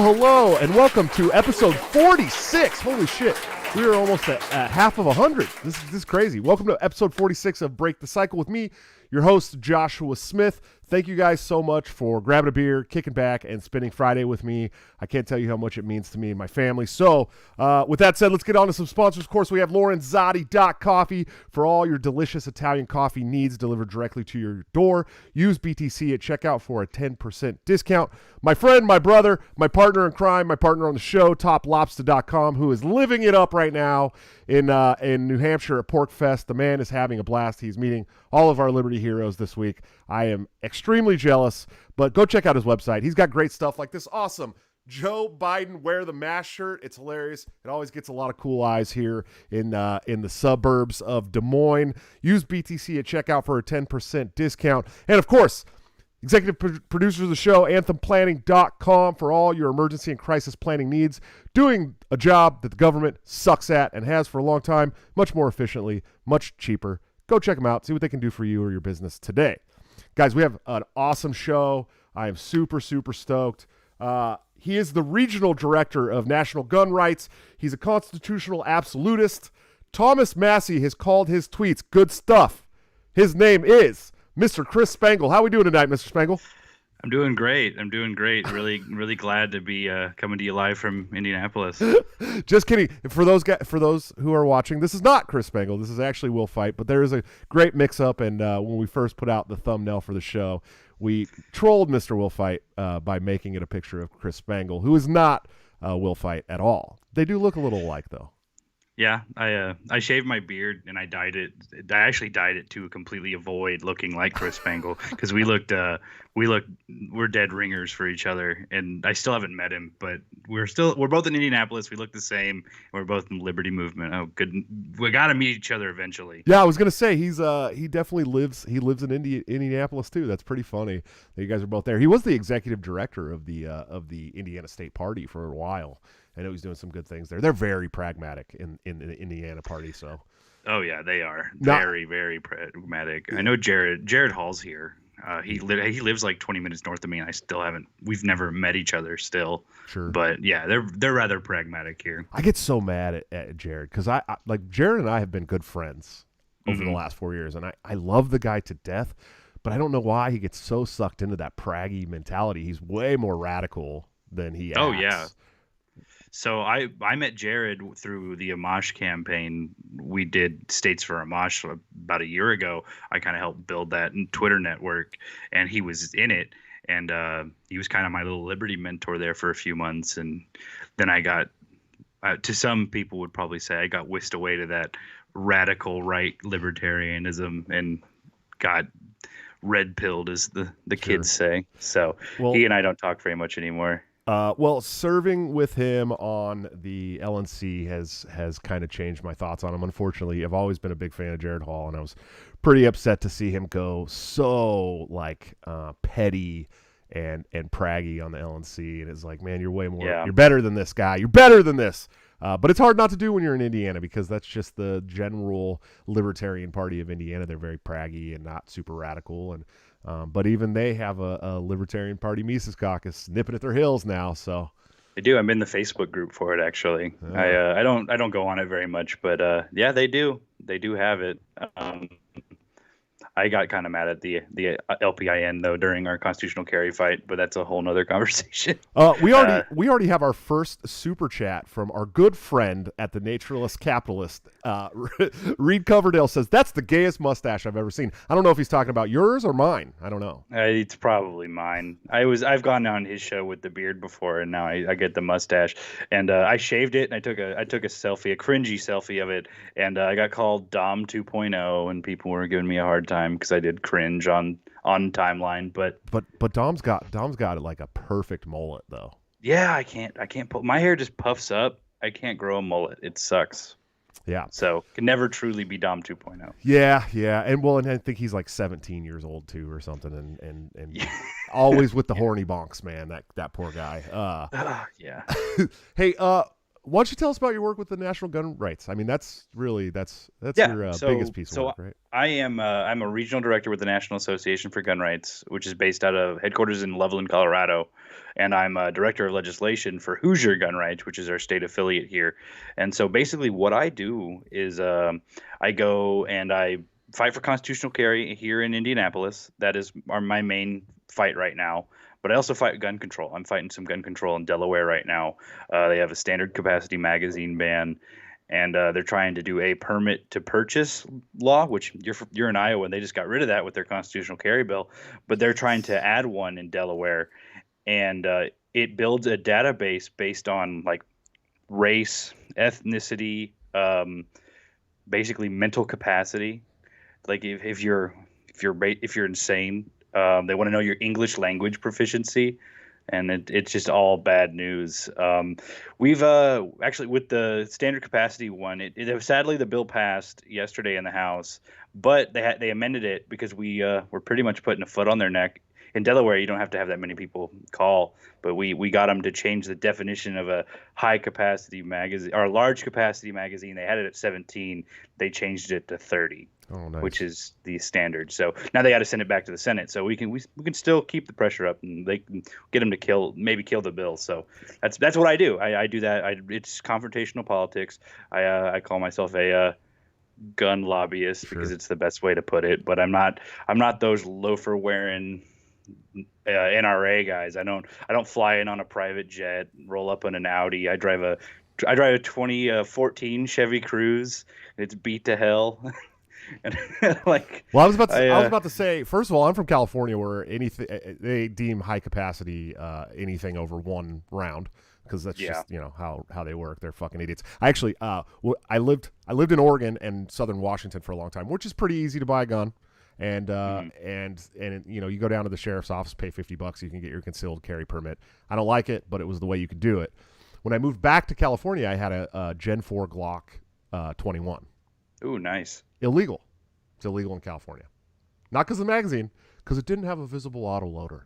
Hello, and welcome to episode 46. Holy shit, we are almost at half of 100. This is crazy. Welcome to episode 46 of Break the Cycle with me, your host, Joshua Smith. Thank you guys so much for grabbing a beer, kicking back, and spending Friday with me. I can't tell you how much it means to me and my family. So, with that said, let's get on to some sponsors. Of course, we have Lorenzotti.coffee for all your delicious Italian coffee needs delivered directly to your door. Use BTC at checkout for a 10% discount. My friend, my brother, my partner in crime, my partner on the show, TopLobster.com, who is living it up right now in New Hampshire at Pork Fest. The man is having a blast. He's meeting all of our Liberty heroes this week. I am extremely jealous, but go check out his website. He's got great stuff like this awesome Joe Biden wear the mask shirt. It's hilarious. It always gets a lot of cool eyes here in the suburbs of Des Moines. Use BTC at checkout for a 10% discount. And of course, executive producers of the show, anthemplanning.com for all your emergency and crisis planning needs. Doing a job that the government sucks at and has for a long time, much more efficiently, much cheaper. Go check them out. See what they can do for you or your business today. Guys, we have an awesome show. I am super, super stoked. He is the regional director of national gun rights. He's a constitutional absolutist. Thomas Massey has called his tweets good stuff. His name is Mr. Chris Spangle. How are we doing tonight, Mr. Spangle? I'm doing great. Really, really glad to be coming to you live from Indianapolis. Just kidding. For those who are watching, this is not Chris Spangle. This is actually Will Fite. But there is a great mix-up, and when we first put out the thumbnail for the show, we trolled Mr. Will Fite by making it a picture of Chris Spangle, who is not Will Fite at all. They do look a little alike, though. Yeah, I shaved my beard and I dyed it. I actually dyed it to completely avoid looking like Chris Spangle because we're dead ringers for each other, and I still haven't met him, but we're both in Indianapolis. We look the same. And we're both in the Liberty movement. Oh, good. We got to meet each other eventually. Yeah, I was gonna say he definitely lives in Indianapolis too. That's pretty funny that you guys are both there. He was the executive director of the Indiana State Party for a while. I know he's doing some good things there. They're very pragmatic in the Indiana Party. So, oh yeah, they are very, very pragmatic. I know Jared Hall's here. He lives like 20 minutes north of me, and we've never met each other still. Sure. But yeah, they're rather pragmatic here. I get so mad at Jared because I like Jared and I have been good friends over the last 4 years, and I love the guy to death, but I don't know why he gets so sucked into that praggy mentality. He's way more radical than he acts. Oh yeah. So I met Jared through the Amash campaign. We did States for Amash about a year ago. I kind of helped build that Twitter network, and he was in it. And he was kind of my little liberty mentor there for a few months. And then I got, to some people would probably say, I got whisked away to that radical right libertarianism and got red-pilled, as the kids say. So he and I don't talk very much anymore. Well, serving with him on the LNC has kind of changed my thoughts on him. Unfortunately, I've always been a big fan of Jared Hall, and I was pretty upset to see him go so petty and praggy on the LNC. And it's like, man, you're way more. Yeah. You're better than this guy. You're better than this. But it's hard not to do when you're in Indiana because that's just the general Libertarian Party of Indiana. They're very praggy and not super radical, and but even they have a Libertarian Party Mises Caucus nipping at their heels now. So they do. I'm in the Facebook group for it actually. I don't go on it very much, but yeah, they do. They do have it. I got kind of mad at the LPIN though during our constitutional carry fight, but that's a whole nother conversation. We already have our first super chat from our good friend at the Naturalist Capitalist. Reed Coverdale says that's the gayest mustache I've ever seen. I don't know if he's talking about yours or mine. I don't know. It's probably mine. I've gone on his show with the beard before, and now I get the mustache. And I shaved it, and I took a selfie, a cringy selfie of it, and I got called Dom 2.0, and people were giving me a hard time because I did cringe on timeline. But Dom's got like a perfect mullet though. Yeah, I can't pull. My hair just puffs up. I can't grow a mullet. It sucks. Yeah. So can never truly be Dom 2.0. Yeah. And I think he's like 17 years old too or something, and always with the horny bonks, man. That poor guy. Yeah. Hey, why don't you tell us about your work with the National Gun Rights? I mean, that's your biggest piece of work, right? I'm a regional director with the National Association for Gun Rights, which is based out of headquarters in Loveland, Colorado, and I'm a director of legislation for Hoosier Gun Rights, which is our state affiliate here. And so basically, what I do is I go and I fight for constitutional carry here in Indianapolis. That is my main fight right now. But I also fight gun control. I'm fighting some gun control in Delaware right now. They have a standard capacity magazine ban, and they're trying to do a permit to purchase law, which you're in Iowa, and they just got rid of that with their constitutional carry bill. But they're trying to add one in Delaware, and it builds a database based on like race, ethnicity, basically mental capacity. Like if you're insane. They want to know your English language proficiency, and it's just all bad news. We've actually with the standard capacity one, sadly the bill passed yesterday in the House, but they amended it because we're pretty much putting a foot on their neck. In Delaware, you don't have to have that many people call, but we got them to change the definition of a high capacity magazine or a large capacity magazine. They had it at 17. They changed it to 30. Oh, nice. Which is the standard. So now they got to send it back to the Senate. So we can still keep the pressure up, and they can get them to kill the bill. So that's what I do. I do that. It's confrontational politics. I call myself a gun lobbyist because it's the best way to put it. But I'm not those loafer wearing NRA guys. I don't fly in on a private jet, roll up in an Audi. I drive a 2014 Chevy Cruze. It's beat to hell. And I was about to say, first of all, I'm from California, where anything they deem high capacity anything over one round, because that's just how they work. They're fucking idiots. I actually I lived in Oregon and Southern Washington for a long time, which is pretty easy to buy a gun. And you go down to the sheriff's office, pay $50, you can get your concealed carry permit. I don't like it, but it was the way you could do it. When I moved back to California, I had a Gen 4 Glock 21. Ooh, nice. Illegal. It's illegal in California. Not because of the magazine, because it didn't have a visible autoloader.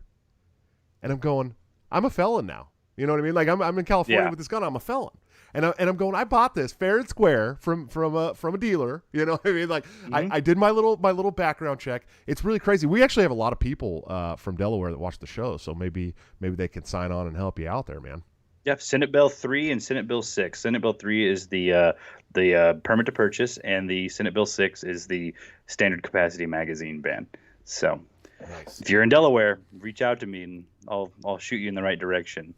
And I'm going, I'm a felon now. You know what I mean? Like I'm in California with this gun. I'm a felon. And I'm going, I bought this fair and square from a dealer. You know what I mean? Like I did my little background check. It's really crazy. We actually have a lot of people from Delaware that watch the show, so maybe they can sign on and help you out there, man. Yeah, Senate Bill 3 and Senate Bill 6. Senate Bill 3 is the permit to purchase, and the Senate Bill 6 is the standard capacity magazine ban. So, nice. If you're in Delaware, reach out to me, and I'll shoot you in the right direction.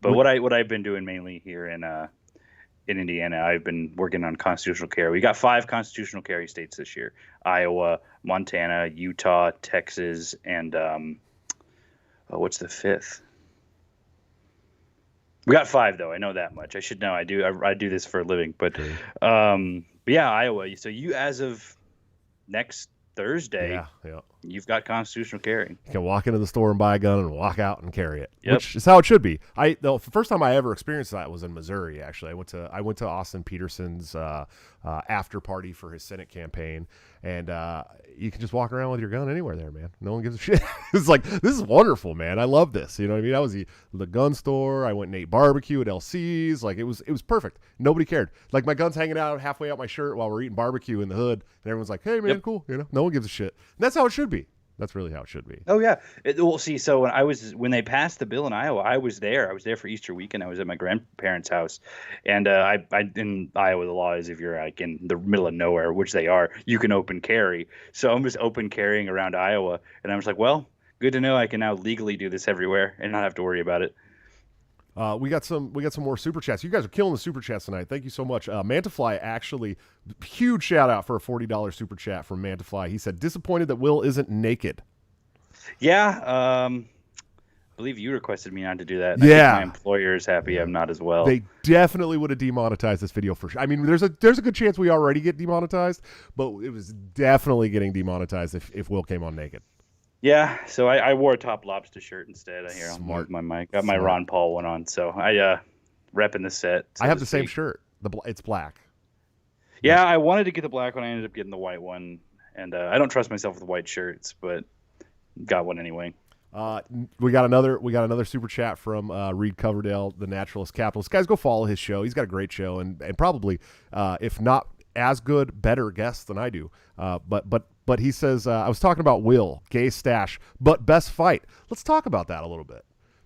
But what I've been doing mainly here in Indiana, I've been working on constitutional carry. We got 5 constitutional carry states this year: Iowa, Montana, Utah, Texas, and what's the 5th? We got 5 though. I know that much. I should know. I do this for a living. But yeah, Iowa. So you, as of next Thursday, you've got constitutional carry. You can walk into the store and buy a gun and walk out and carry it, yep. Which is how it should be. The first time I ever experienced that was in Missouri. Actually, I went to Austin Peterson's after party for his Senate campaign, and you can just walk around with your gun anywhere there, man. No one gives a shit. It's like, this is wonderful, man. I love this. You know what I mean? I was the gun store. I went and ate barbecue at LC's. Like it was perfect. Nobody cared. Like my gun's hanging out halfway out my shirt while we're eating barbecue in the hood, and everyone's like, "Hey, man, cool." You know, no one gives a shit. And that's how it should be. That's really how it should be. Oh yeah. Well, see, so when they passed the bill in Iowa, I was there. I was there for Easter weekend. I was at my grandparents' house, and I in Iowa the law is if you're like in the middle of nowhere, which they are, you can open carry. So I'm just open carrying around Iowa, and I'm just like, well, good to know I can now legally do this everywhere and not have to worry about it. We got some more super chats. You guys are killing the super chats tonight. Thank you so much. Mantafly, actually, huge shout out for a $40 super chat from Mantafly. He said, disappointed that Will isn't naked. Yeah, I believe you requested me not to do that. And Yeah, I think my employer is happy I'm not as well. They definitely would have demonetized this video for sure. I mean, there's a good chance we already get demonetized, but it was definitely getting demonetized if Will came on naked. Yeah, so I wore a Top Lobster shirt instead. Here, I'll Smart. move my mic. Got my Ron Paul one on, so I repping the set. I have the same shirt. It's black. Yeah, I wanted to get the black one. I ended up getting the white one, and I don't trust myself with white shirts, but got one anyway. We got another super chat from Reed Coverdale, the Naturalist Capitalist. Guys, go follow his show. He's got a great show, and probably if not as good, better guests than I do. But he says, I was talking about Will, gay stash, but best fight. Let's talk about that a little bit.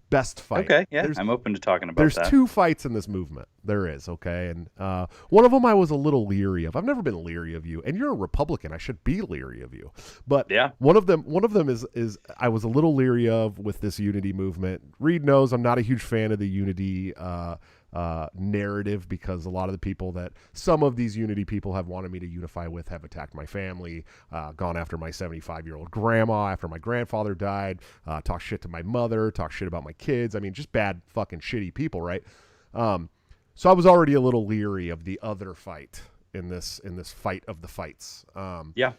Best fight. Okay, yeah, I'm open to talking about that. There's two fights in this movement. There is, okay? And one of them I was a little leery of. I've never been leery of you, and you're a Republican. I should be leery of you. But yeah, one of them is I was a little leery of with this unity movement. Reed knows I'm not a huge fan of the unity narrative because a lot of the people that some of these unity people have wanted me to unify with have attacked my family, gone after my 75-year-old grandma after my grandfather died, talked shit to my mother, talked shit about my kids. I mean, just bad fucking shitty people, right? So I was already a little leery of the other fight in this fight of the fights. Yeah.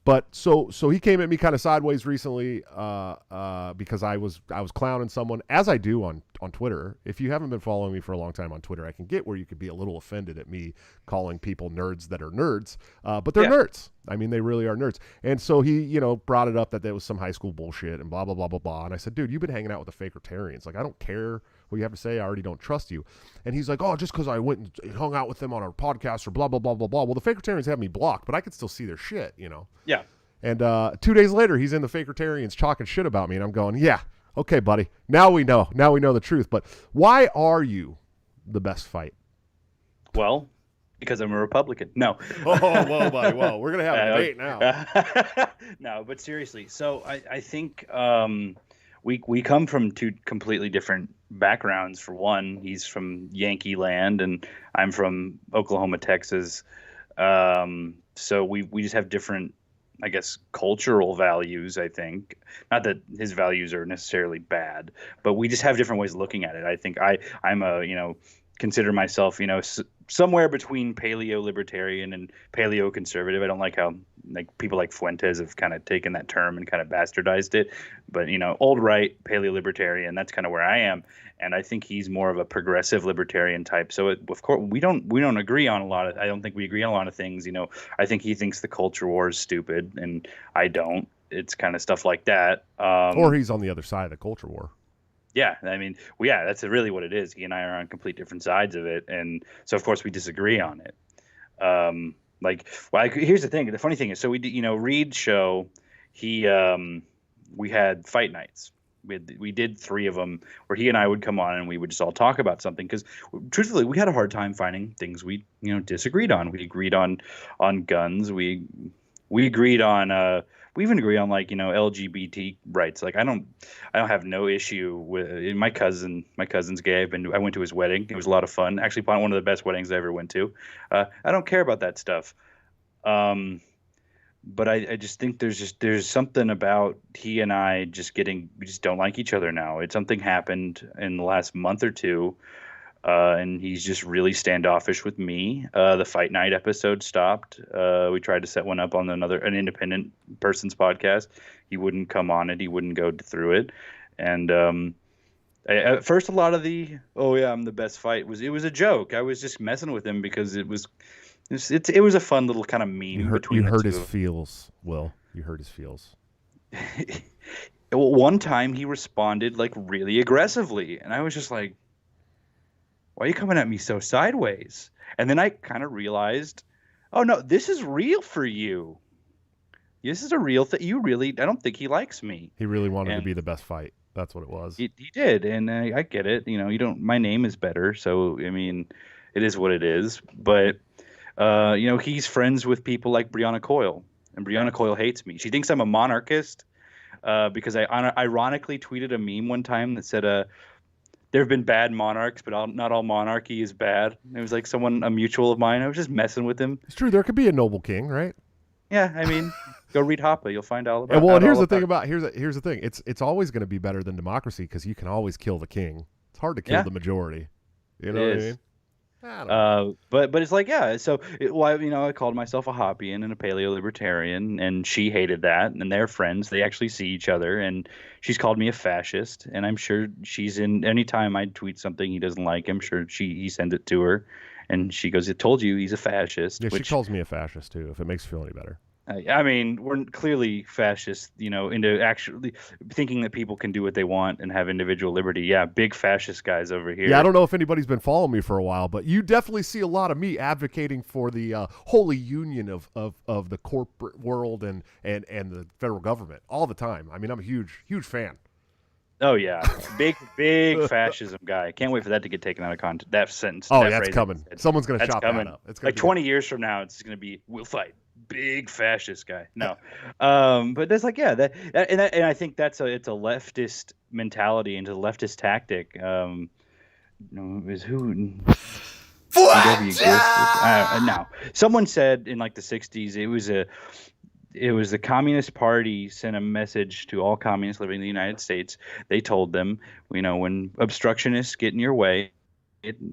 But so he came at me kind of sideways recently because I was clowning someone, as I do on Twitter. If you haven't been following me for a long time on Twitter, I can get where you could be a little offended at me calling people nerds that are nerds, but they're nerds. I mean, they really are nerds. And so he, brought it up that there was some high school bullshit and blah, blah, blah, blah, blah. And I said, dude, you've been hanging out with the Fakertarians. Like, I don't care what you have to say. I already don't trust you. And he's like, oh, just because I went and hung out with them on our podcast or blah, blah, blah, blah, blah. Well, the Fakertarians have me blocked, but I could still see their shit, Yeah. And 2 days later, he's in the Fakertarians talking shit about me, and I'm going, yeah, okay, buddy. Now we know the truth. But why are you the best fight? Well, because I'm a Republican. No. Oh, whoa, buddy, whoa. We're going to have a debate now. No, but seriously. So I think we come from two completely different backgrounds. For one, he's from Yankee land, and I'm from Oklahoma, Texas. So we just have different, I guess, cultural values, I think. Not that his values are necessarily bad, but we just have different ways of looking at it. I think I'm a, consider myself, somewhere between paleo-libertarian and paleo-conservative. I don't like how people like Fuentes have kind of taken that term and kind of bastardized it. But, old right, paleo-libertarian, that's kind of where I am. And I think he's more of a progressive libertarian type. So of course we don't agree on a lot of. I don't think we agree on a lot of things. I think he thinks the culture war is stupid, and I don't. It's kind of stuff like that. Or he's on the other side of the culture war. Yeah, I mean, that's really what it is. He and I are on complete different sides of it, and so of course we disagree on it. Here's the thing. The funny thing is, so we did, Reed's show. We had fight nights. We did 3 of them where he and I would come on and we would just all talk about something because truthfully we had a hard time finding things we disagreed on. We agreed on guns. We agreed on we even agree on LGBT rights. Like I don't have no issue with my cousin's gay. I went to his wedding. It was a lot of fun. Actually, probably one of the best weddings I ever went to. I don't care about that stuff. But I just think there's something about he and I we just don't like each other now. Something happened in the last month or two, and he's just really standoffish with me. The Fight Night episode stopped. We tried to set one up on an independent person's podcast. He wouldn't come on it. He wouldn't go through it. And at first, a lot of the I'm the best fight it was a joke. I was just messing with him because it was a fun little kind of meme between the two. You hurt his feels, Will. You hurt his feels. One time he responded really aggressively, and I was just like, why are you coming at me so sideways? And then I kind of realized, oh no, this is real for you. this is a real thing. I don't think he likes me. He really wanted to And be the best Fite. That's what it was. he did, and I get it. You don't. My name is better, so I mean, it is what it is. But he's friends with people like Breonna Coyle, and Breonna Coyle hates me. She thinks I'm a monarchist because I ironically tweeted a meme one time that said, "There have been bad monarchs, but not all monarchy is bad." And it was like a mutual of mine. I was just messing with him. It's true. There could be a noble king, right? Yeah, I mean, go read Hoppe. You'll find all about. And here's the thing. It's always going to be better than democracy because you can always kill the king. It's hard to kill the majority. You know what I mean? I don't know. But it's like, yeah. So I called myself a Hoppian and a paleo libertarian, and she hated that. And they're friends. They actually see each other, and she's called me a fascist. And I'm sure she's in. Anytime I tweet something he doesn't like, I'm sure he sends it to her. And she goes, "It told you he's a fascist." Yeah, she calls me a fascist too, if it makes you feel any better. I mean, we're clearly fascists, into actually thinking that people can do what they want and have individual liberty. Yeah, big fascist guys over here. Yeah, I don't know if anybody's been following me for a while, but you definitely see a lot of me advocating for the holy union of the corporate world and the federal government all the time. I mean, I'm a huge fan. Oh yeah, big fascism guy. Can't wait for that to get taken out of context. That sentence. Oh, that's coming. Someone's gonna chop that up. It's like 20 years from now, it's gonna be we'll fight. Big fascist guy. No, but that's like and I think it's a leftist mentality and a leftist tactic. Is who? No. Someone said in like the 60s it was the Communist Party sent a message to all communists living in the United States. They told them, when obstructionists get in your way,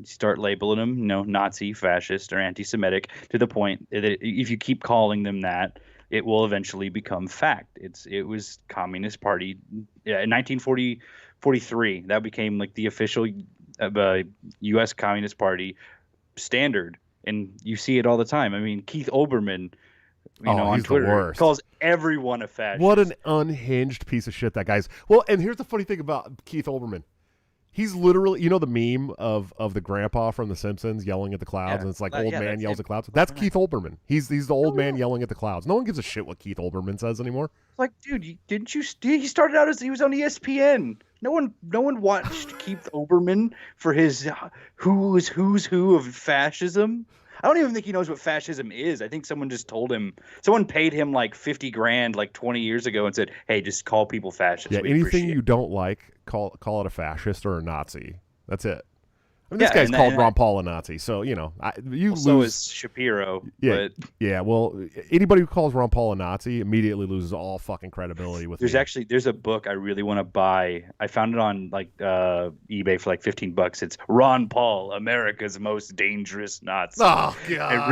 start labeling them, Nazi, fascist, or anti-Semitic, to the point that if you keep calling them that, it will eventually become fact. It was Communist Party in 1943. That became like the official U.S. Communist Party standard, and you see it all the time. I mean, Keith Olbermann, on Twitter, calls everyone a fascist. What an unhinged piece of shit that guy's. Well, and here's the funny thing about Keith Olbermann. He's literally, the meme of the grandpa from The Simpsons yelling at the clouds, and it's like old man yells at clouds. That's Keith Olbermann. He's the old man yelling at the clouds. No one gives a shit what Keith Olbermann says anymore. Like, dude, he started out as he was on ESPN. No one watched Keith Olbermann for his who's who of fascism. I don't even think he knows what fascism is. I think someone just told him. Someone paid him like $50,000 like 20 years ago and said, "Hey, just call people fascists." Yeah, anything you don't like, call it a fascist or a Nazi. That's it. I mean, this guy's called Ron Paul a Nazi, so So is Shapiro. Yeah, yeah. Well, anybody who calls Ron Paul a Nazi immediately loses all fucking credibility with. There's a book I really want to buy. I found it on eBay for like $15. It's Ron Paul, America's Most Dangerous Nazi. Oh God!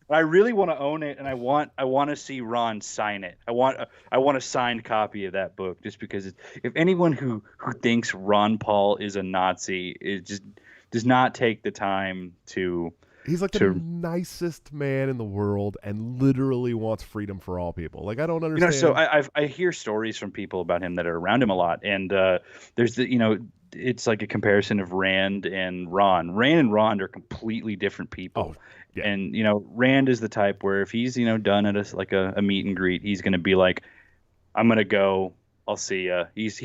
I really want to own it, and I want to see Ron sign it. I want a signed copy of that book, just because if anyone who thinks Ron Paul is a Nazi, it just does not take the time to. He's like the nicest man in the world, and literally wants freedom for all people. Like, I don't understand. So I hear stories from people about him that are around him a lot, and there's it's like a comparison of Rand and Ron. Rand and Ron are completely different people. Oh, yeah. And Rand is the type where if he's done at a meet and greet, he's gonna be like, "I'm gonna go. I'll see ya." He's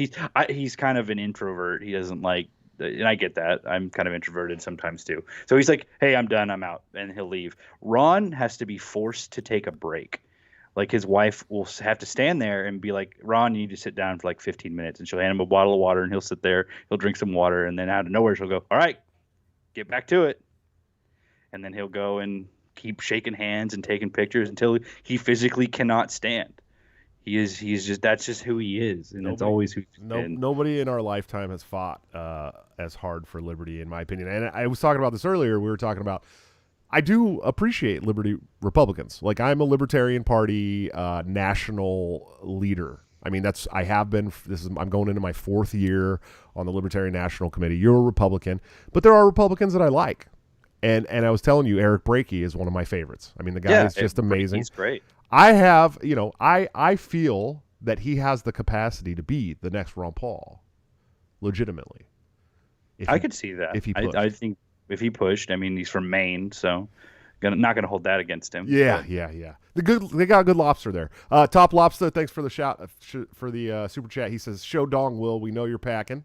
kind of an introvert. He doesn't like. And I get that. I'm kind of introverted sometimes too. So he's like, "Hey, I'm done. I'm out," and he'll leave. Ron has to be forced to take a break. Like, his wife will have to stand there and be like, "Ron, you need to sit down for like 15 minutes," and she'll hand him a bottle of water, and he'll sit there. He'll drink some water, and then out of nowhere she'll go, "All right, get back to it," and then he'll go and keep shaking hands and taking pictures until he physically cannot stand. He's just that's just who he is, and it's always who he's been. Nobody in our lifetime has fought as hard for liberty, in my opinion. And I was talking about this earlier. We were talking about, I do appreciate liberty Republicans. Like, I'm a Libertarian Party national leader. I mean, I have been. I'm going into my 4th year on the Libertarian National Committee. You're a Republican, but there are Republicans that I like. And I was telling you, Eric Brakey is one of my favorites. I mean, the guy is just amazing. He's great. I have, I feel that he has the capacity to be the next Ron Paul, legitimately. I could see that. If he pushed. I think if he pushed, I mean, he's from Maine, so not gonna hold that against him. Yeah. They got good lobster there. Top Lobster, thanks for the for the super chat. He says, "Show dong, Will. We know you're packing."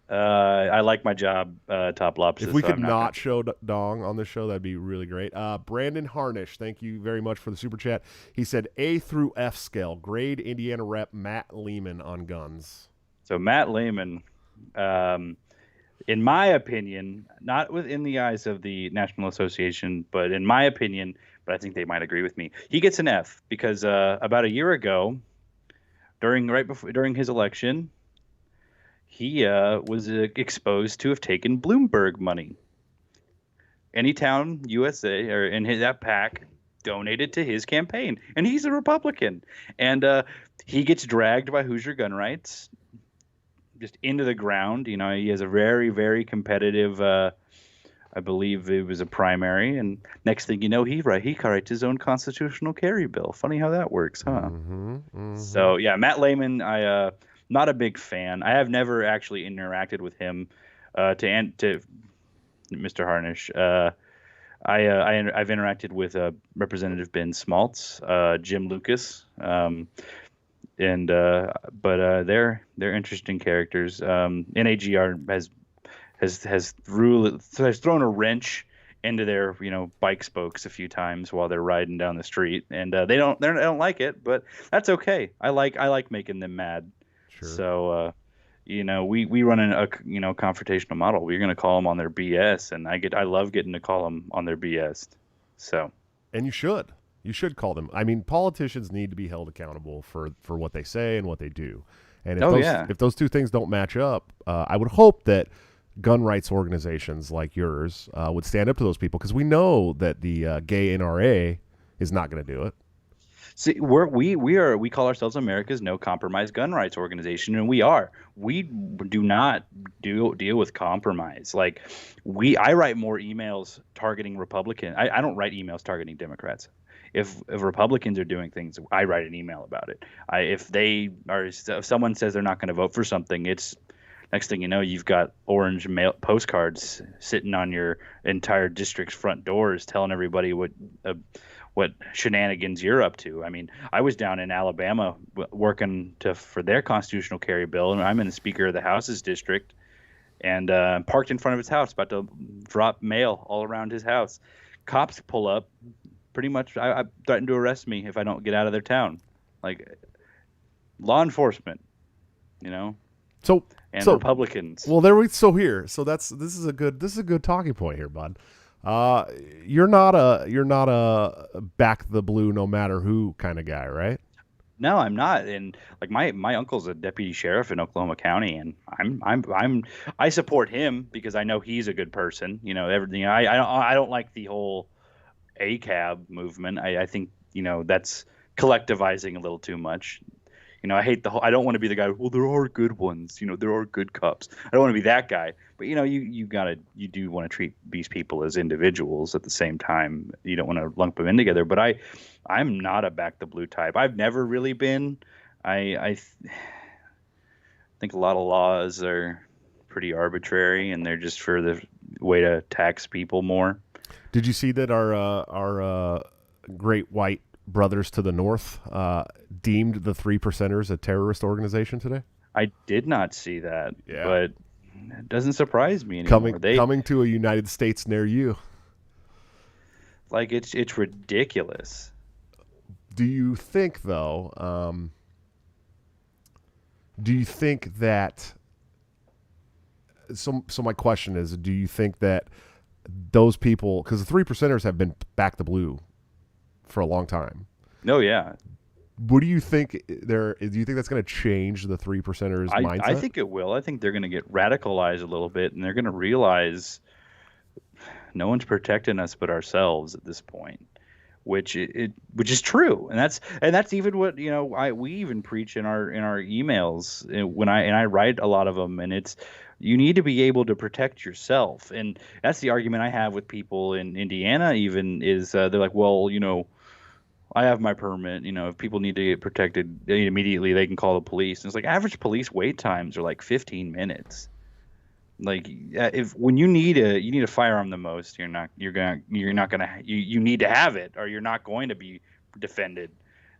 I like my job, Top Lobster. If we so could I'm not show dong on this show, that'd be really great. Brandon Harnish, thank you very much for the super chat. He said A through F scale, grade Indiana rep Matt Lehman on guns. So Matt Lehman, in my opinion, not within the eyes of the National Association, but in my opinion, but I think they might agree with me. He gets an F because about a year ago, during his election, he was exposed to have taken Bloomberg money. Anytown USA or that PAC donated to his campaign, and he's a Republican, and he gets dragged by Hoosier Gun Rights just into the ground. He has a very, very competitive. I believe it was a primary, and next thing you know, he writes his own constitutional carry bill. Funny how that works, huh? So yeah, Matt Lehman, not a big fan. I have never actually interacted with him. To Mr. Harnish, I've interacted with Representative Ben Smaltz, Jim Lucas, but they're interesting characters. NAGR has thrown a wrench into their bike spokes a few times while they're riding down the street, and they don't like it, but that's okay. I like making them mad. Sure. So we run a confrontational model. We're going to call them on their BS, and I love getting to call them on their BS. So, and you should call them. I mean, politicians need to be held accountable for what they say and what they do. And if those two things don't match up, I would hope that gun rights organizations like yours would stand up to those people, because we know that the gay NRA is not going to do it. See, we call ourselves America's No Compromise Gun Rights Organization, and we do not deal with compromise. Like I write more emails targeting Republicans. I don't write emails targeting Democrats. If Republicans are doing things, I write an email about it. If someone says they're not going to vote for something, it's next thing you know, you've got orange mail postcards sitting on your entire district's front doors telling everybody what shenanigans you're up to. I mean, I was down in Alabama working for their constitutional carry bill, and I'm in the Speaker of the House's district, and parked in front of his house, about to drop mail all around his house. Cops pull up, pretty much I threatened to arrest me if I don't get out of their town. Like law enforcement, So Republicans. Well, so this is a good talking point here, bud. You're not a back the blue no matter who kind of guy, right? No, I'm not. And like my uncle's a deputy sheriff in Oklahoma County, and I support him because I know he's a good person. Everything. I don't like the whole ACAB movement. I think that's collectivizing a little too much. I hate I don't want to be the guy. Well, there are good ones. There are good cops. I don't want to be that guy. But you do want to treat these people as individuals at the same time. You don't want to lump them in together. But I'm not a back the blue type. I've never really been. I think a lot of laws are pretty arbitrary, and they're just for the way to tax people more. Did you see that our great white brothers to the north deemed the 3%ers a terrorist organization today? I did not see that, yeah. But it doesn't surprise me anymore. Coming to a United States near you. Like it's ridiculous. Do you think though? Do you think that? So my question is: do you think that those people, because the 3%ers have been back the blue for a long time? Oh yeah. What do you think do you think that's going to change the 3%ers mindset? I think it will. I think they're going to get radicalized a little bit, and they're going to realize no one's protecting us but ourselves at this point, which is true. And that's even what, we even preach in our emails when I write a lot of them, and it's, you need to be able to protect yourself. And that's the argument I have with people in Indiana even is they're like, well, I have my permit. If people need to get protected immediately, they can call the police. And it's like average police wait times are like 15 minutes. Like if when you need a firearm the most, you need to have it, or you're not going to be defended.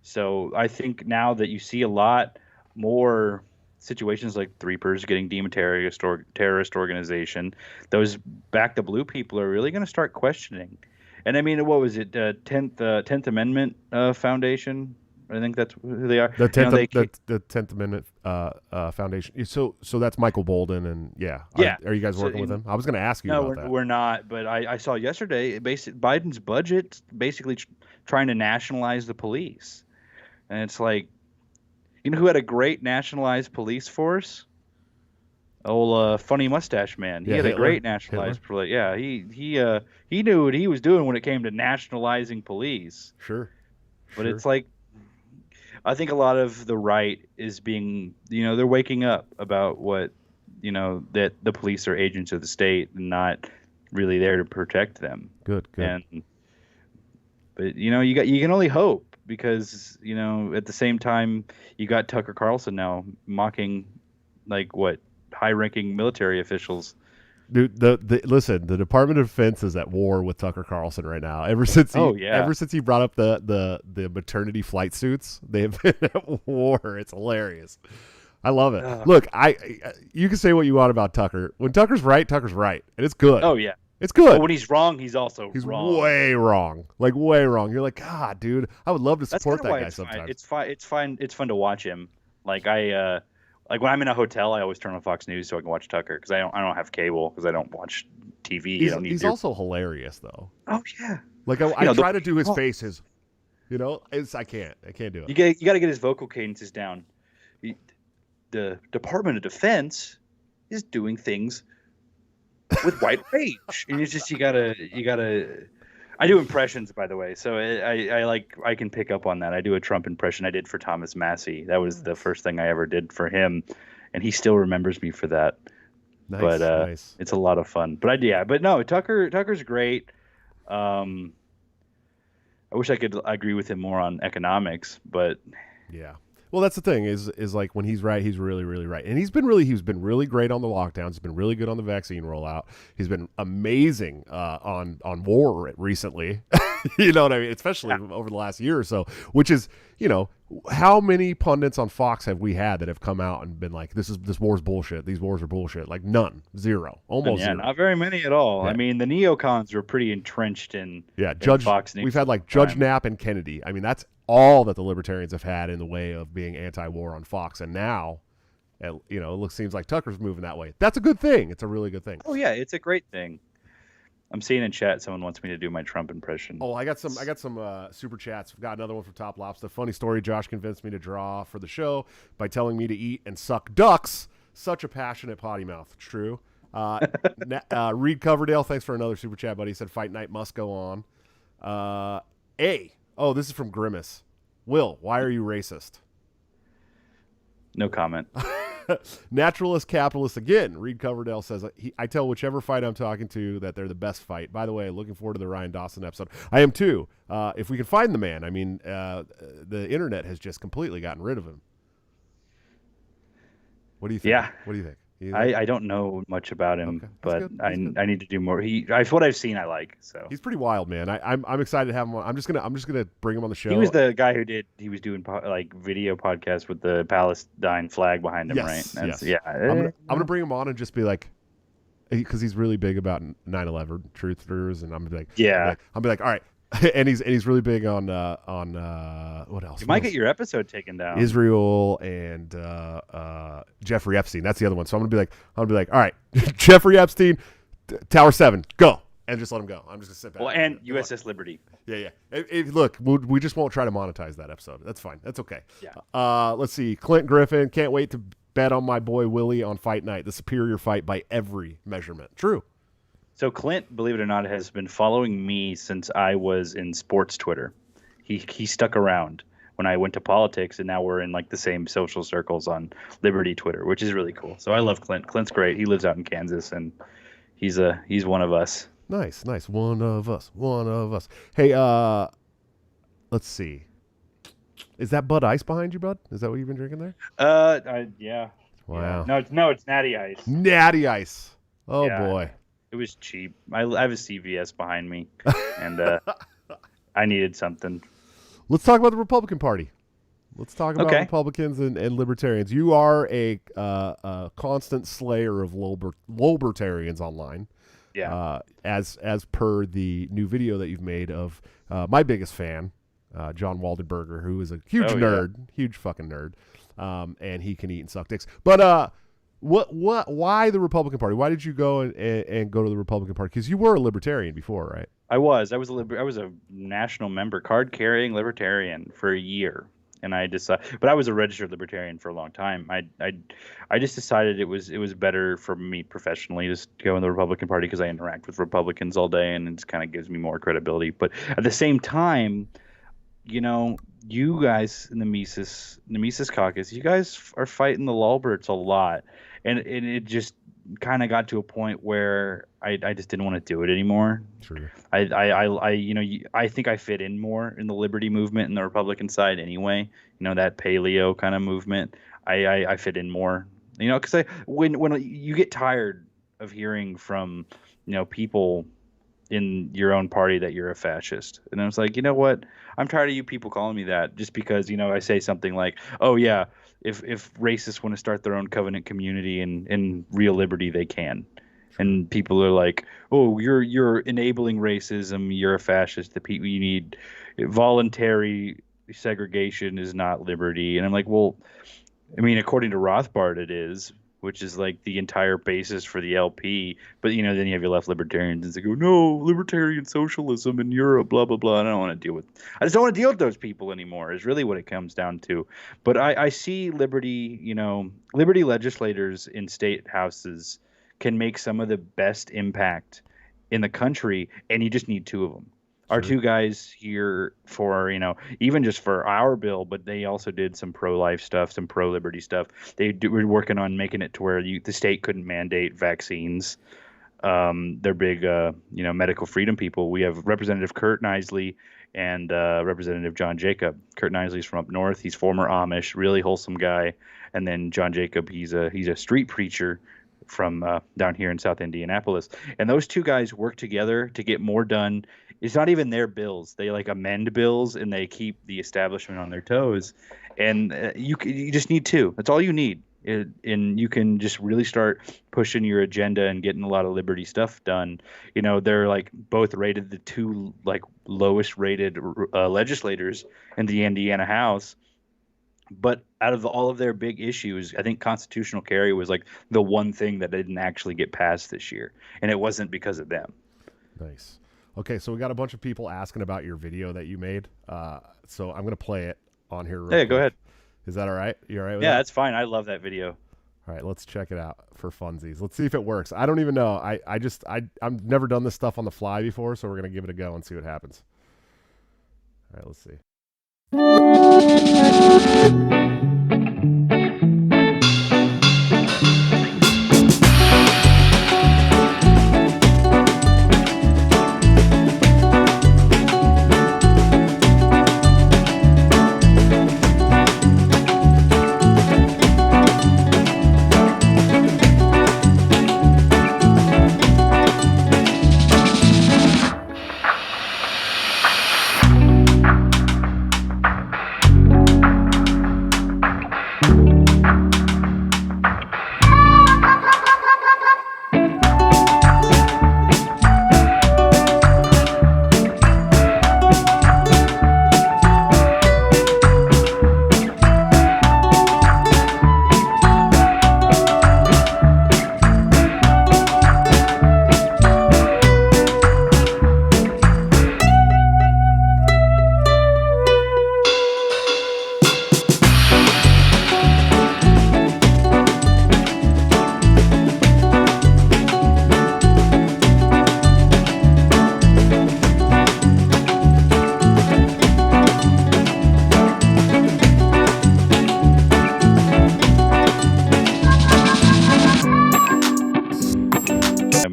So I think now that you see a lot more situations like Threepers getting deemed a terrorist organization, those back the blue people are really going to start questioning. And I mean, what was it? 10th Amendment Foundation. I think that's who they are. The 10th Amendment Foundation. So that's Michael Bolden, and Yeah. Are you guys working with him? I was going to ask you about that. No, we're not. But I saw yesterday, Biden's budget basically trying to nationalize the police, and it's like, you know who had a great nationalized police force? Old funny mustache man. He had Hitler. A great nationalized police. Yeah, he knew what he was doing when it came to nationalizing police. Sure. But it's like, I think a lot of the right is being, they're waking up about what, that the police are agents of the state and not really there to protect them. Good. But you can only hope, because at the same time you got Tucker Carlson now mocking, like, what, high-ranking military officials. Dude, listen, the Department of Defense is at war with Tucker Carlson right now. Ever since he brought up the maternity flight suits, they have been at war. It's hilarious. I love it. Look, you can say what you want about Tucker. When Tucker's right, and it's good. Oh yeah, it's good. But when he's wrong, he's also wrong. Way wrong, like way wrong. You're like, God, dude, I would love to support that guy sometimes. It's fine. It's fun to watch him. Like like when I'm in a hotel, I always turn on Fox News so I can watch Tucker, because I don't have cable, because I don't watch TV. He's also hilarious though. Oh yeah. Like I try to do his faces. I can't do it. You got to get his vocal cadences down. The Department of Defense is doing things with white rage, and it's just you gotta. I do impressions, by the way, so I can pick up on that. I do a Trump impression I did for Thomas Massey. That was the first thing I ever did for him, and he still remembers me for that. Nice. It's a lot of fun. But no, Tucker's great. I wish I could agree with him more on economics, but yeah. Well, that's the thing is like when he's right, he's really, really right. And he's been really great on the lockdowns. He's been really good on the vaccine rollout. He's been amazing on war recently. You know what I mean? Especially over the last year or so, which is, how many pundits on Fox have we had that have come out and been like, this war's bullshit. These wars are bullshit. Like none, zero, almost zero. Not very many at all. Yeah. I mean, the neocons were pretty entrenched in Fox News. We've had like Judge Knapp and Kennedy. I mean, that's all that the libertarians have had in the way of being anti-war on Fox, and now, it seems like Tucker's moving that way. That's a good thing. It's a really good thing. Oh yeah, it's a great thing. I'm seeing in chat someone wants me to do my Trump impression. Oh, I got some super chats. I've got another one from Top Lobster. Funny story. Josh convinced me to draw for the show by telling me to eat and suck ducks. Such a passionate potty mouth. True. Reed Coverdale, thanks for another super chat, buddy. He said Fight Night must go on. Oh, this is from Grimace. Will, why are you racist? No comment. Naturalist capitalist again. Reed Coverdale says, I tell whichever fight I'm talking to that they're the best fight. By the way, looking forward to the Ryan Dawson episode. I am too. If we can find the man. I mean, the internet has just completely gotten rid of him. What do you think? Yeah. What do you think? I don't know much about him, okay. but I need to do more. What I've seen, I like. So he's pretty wild, man. I'm excited to have him on. I'm just gonna bring him on the show. He was the guy he was doing video podcasts with the Palestine flag behind him, right? Yes. Yeah. I'm gonna bring him on and just be like, because he's really big about 9/11 truthers, and I'm gonna be like, I'll be like, all right. And he's really big on what else? You might get your episode taken down. Israel and Jeffrey Epstein. That's the other one. So I'm gonna be like, all right, Jeffrey Epstein, Tower 7, go, and just let him go. I'm just gonna sit back. Well, and USS Liberty. Yeah. Look, we just won't try to monetize that episode. That's fine. That's okay. Yeah. Let's see. Clint Griffin, can't wait to bet on my boy Willie on Fight Night. The superior fight by every measurement. True. So Clint, believe it or not, has been following me since I was in sports Twitter. He stuck around when I went to politics, and now we're in like the same social circles on Liberty Twitter, which is really cool. So I love Clint. Clint's great. He lives out in Kansas, and he's one of us. Nice. One of us. Hey, let's see. Is that Bud Ice behind you, bud? Is that what you've been drinking there? Yeah. Wow. No, it's Natty Ice. Natty Ice. Oh Yeah, boy. it was cheap. I have a CVS behind me, and I needed something. Let's talk about the Republican Party. Let's talk about Okay. Republicans and libertarians. You are a constant slayer of lolbertarians online, Yeah. as per the new video that you've made of my biggest fan, John Waldenberger, who is a huge Oh, nerd, huge fucking nerd, and he can eat and suck dicks. But why the Republican Party? Why did you go and go to the Republican Party? Because you were a libertarian before, right? I was a national member, card carrying libertarian for a year, and I decided, but I was a registered libertarian for a long time. I just decided it was better for me professionally to go in the Republican Party because I interact with Republicans all day, and it just kind of gives me more credibility. But at the same time, you guys in the Mises caucus, you guys are fighting the Lolberts a lot, and it just kind of got to a point where I just didn't want to do it anymore. True. I think I fit in more in the liberty movement and the Republican side anyway. That paleo kind of movement. I fit in more. Because when you get tired of hearing from people in your own party that you're a fascist, and I was like, you know what? I'm tired of you people calling me that just because I say something like, oh yeah, if racists want to start their own covenant community in real liberty, they can. And people are like, oh, you're enabling racism, you're a fascist. The people, you need voluntary segregation is not liberty. And I'm like, well, I mean, according to Rothbard, it is, which is like the entire basis for the LP. But then you have your left libertarians and they go, no, libertarian socialism in Europe, blah blah blah. And I just don't want to deal with those people anymore. Is really what it comes down to. But I see liberty legislators in state houses can make some of the best impact in the country, and you just need two of them. Our two guys here for, even just for our bill, but they also did some pro-life stuff, some pro-liberty stuff. Were working on making it to where the state couldn't mandate vaccines. They're big, medical freedom people. We have Representative Kurt Nisley and Representative John Jacob. Kurt Nisley's from up north. He's former Amish, really wholesome guy. And then John Jacob, he's a street preacher from down here in South Indianapolis. And those two guys work together to get more done. It's not even their bills. They amend bills and they keep the establishment on their toes. And you just need two. That's all you need. And you can just really start pushing your agenda and getting a lot of liberty stuff done. They're both rated the two lowest rated legislators in the Indiana House. But out of all of their big issues, I think constitutional carry was the one thing that didn't actually get passed this year. And it wasn't because of them. Nice. Okay, so we got a bunch of people asking about your video that you made. So I'm going to play it on here real quick. Go ahead. Is that all right? You all right with that? Yeah, that's fine. I love that video. All right, let's check it out for funsies. Let's see if it works. I don't even know. I've never done this stuff on the fly before, so we're going to give it a go and see what happens. All right, let's see.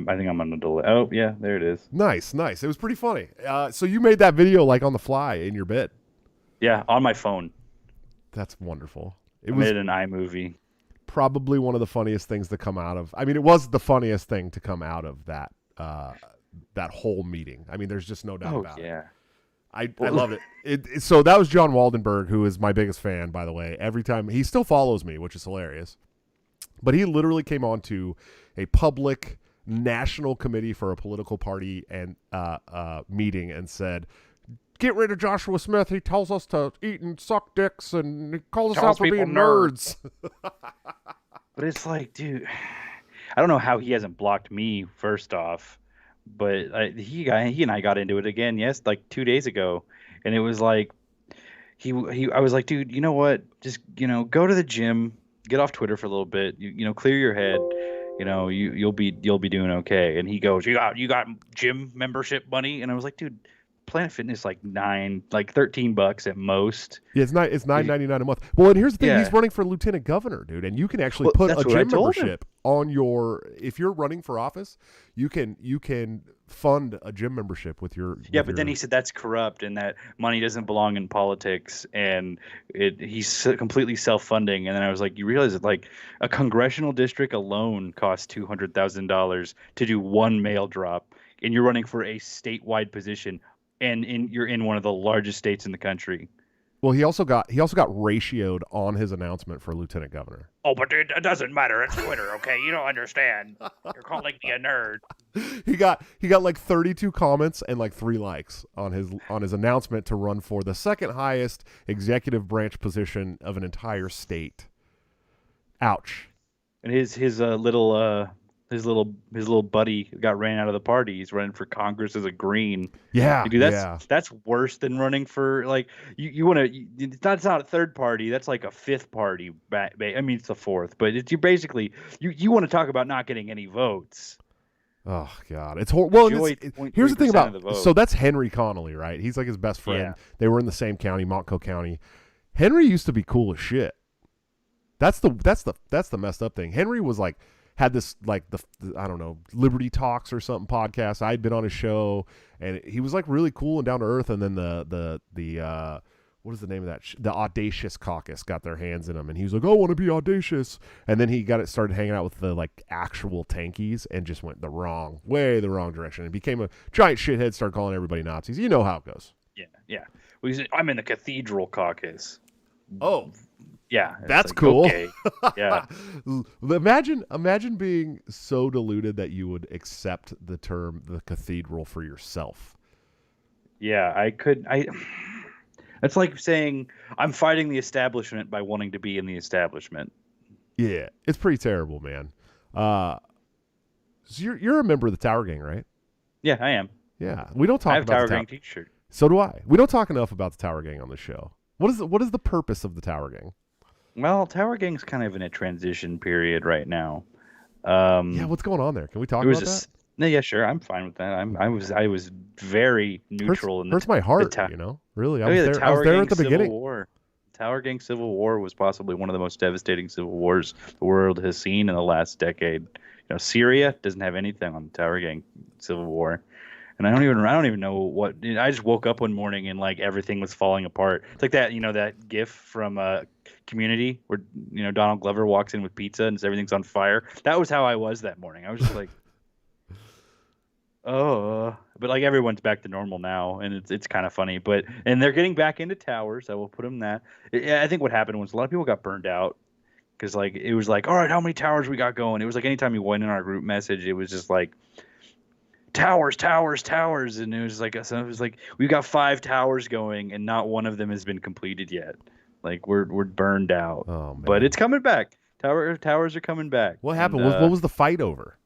I think I'm on the delay. Oh, yeah, there it is. Nice. It was pretty funny. So you made that video on the fly in your bed? Yeah, on my phone. That's wonderful. I made an iMovie. probably one of the funniest things to come out of. I mean, it was the funniest thing to come out of that whole meeting. I mean, there's just no doubt about it. I loved it. So that was John Waldenberg, who is my biggest fan, by the way. Every time he still follows me, which is hilarious. But he literally came on to a public national committee for a political party and meeting and said, "Get rid of Joshua Smith. He tells us to eat and suck dicks, and he calls us out for being nerds." But it's like, dude, I don't know how he hasn't blocked me, first off. But he and I got into it again, like 2 days ago, and it was like I was like, dude, you know what? Just go to the gym, get off Twitter for a little bit, clear your head, you'll be doing okay. And he goes, you got gym membership money? And I was like, dude, Planet Fitness like $13 at most. Yeah, it's $9.99 a month. Well, and here's the thing: he's running for lieutenant governor, dude, and you can actually put a gym membership on your. If you're running for office, you can fund a gym membership with your. Yeah, but then he said that's corrupt and that money doesn't belong in politics, and he's completely self-funding. And then I was like, you realize that like a congressional district alone costs $200,000 to do one mail drop, and you're running for a statewide position. And you're in one of the largest states in the country. Well, he also got ratioed on his announcement for lieutenant governor. Oh, but it doesn't matter. It's Twitter, okay? You don't understand. You're calling me a nerd. He got like 32 comments and like 3 likes on his announcement to run for the second highest executive branch position of an entire state. Ouch. And his little buddy got ran out of the party. He's running for Congress as a Green. Yeah, dude, that's worse than running for like you want to. That's not a third party. That's like a fifth party. I mean, it's a fourth, but you basically you want to talk about not getting any votes. Oh God, it's horrible. Well, here's the thing about so that's Henry Connolly, right? He's like his best friend. Yeah. They were in the same county, Montco County. Henry used to be cool as shit. That's the messed up thing. Henry was like. Had this like the I don't know, Liberty Talks or something podcast. I'd been on his show, and he was like really cool and down to earth. And then the what is the name of that? The Audacious Caucus got their hands in him, and he was like, "I want to be audacious." And then he started hanging out with the like actual tankies, and just went the wrong direction, and became a giant shithead. Started calling everybody Nazis. You know how it goes. Yeah. Well, I'm in the Cathedral Caucus. Oh. Yeah, that's like, cool. Okay. Yeah. Imagine being so deluded that you would accept the term the cathedral for yourself. Yeah, I could. It's like saying I'm fighting the establishment by wanting to be in the establishment. Yeah, it's pretty terrible, man. So you're a member of the Tower Gang, right? Yeah, I am. Yeah, we don't talk about Tower Gang T-shirt. So do I. We don't talk enough about the Tower Gang on the show. What is the purpose of the Tower Gang? Well, Tower Gang's kind of in a transition period right now. Yeah, what's going on there? Can we talk about that? No, yeah, sure. I'm fine with that. I was very neutral. Hurts my heart, Really, I was there at the beginning. War. Tower Gang Civil War was possibly one of the most devastating civil wars the world has seen in the last decade. Syria doesn't have anything on the Tower Gang Civil War. And I don't even know what. I just woke up one morning and like everything was falling apart. It's like that, that GIF from Community where Donald Glover walks in with pizza and everything's on fire. That was how I was that morning. I was just like, oh, but like everyone's back to normal now, and it's kind of funny. And they're getting back into towers. I will put them that. I think what happened was a lot of people got burned out because like it was like, all right, how many towers we got going? It was like anytime you went in our group message, it was just like. Towers, and it was like we've got 5 towers going, and not one of them has been completed yet. Like we're burned out. Oh, man. But it's coming back. Towers are coming back. What happened? What was the fight over?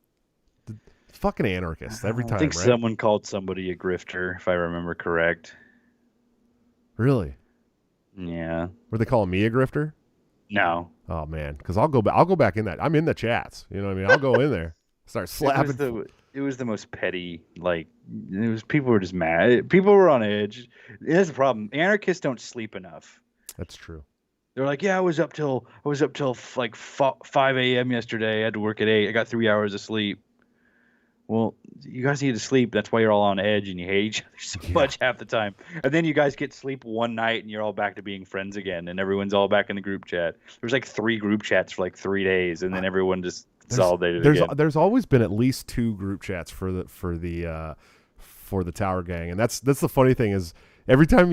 Fucking anarchists every time. I think right? Someone called somebody a grifter, if I remember correct. Really? Yeah. Were they calling me a grifter? No. Oh man, because I'll go back in that. I'm in the chats. You know what I mean? I'll go in there, start slapping. It was the most petty. Like people were just mad. People were on edge. That's the problem. Anarchists don't sleep enough. That's true. They're like, yeah, I was up till like 5 a.m. yesterday. I had to work at 8. I got 3 hours of sleep. Well, you guys need to sleep. That's why you're all on edge and you hate each other so Yeah. much half the time. And then you guys get sleep one night and you're all back to being friends again, and everyone's all back in the group chat. There's like 3 group chats for like 3 days, and then everyone just consolidated again. There's always been at least 2 group chats for the Tower Gang, and that's the funny thing is every time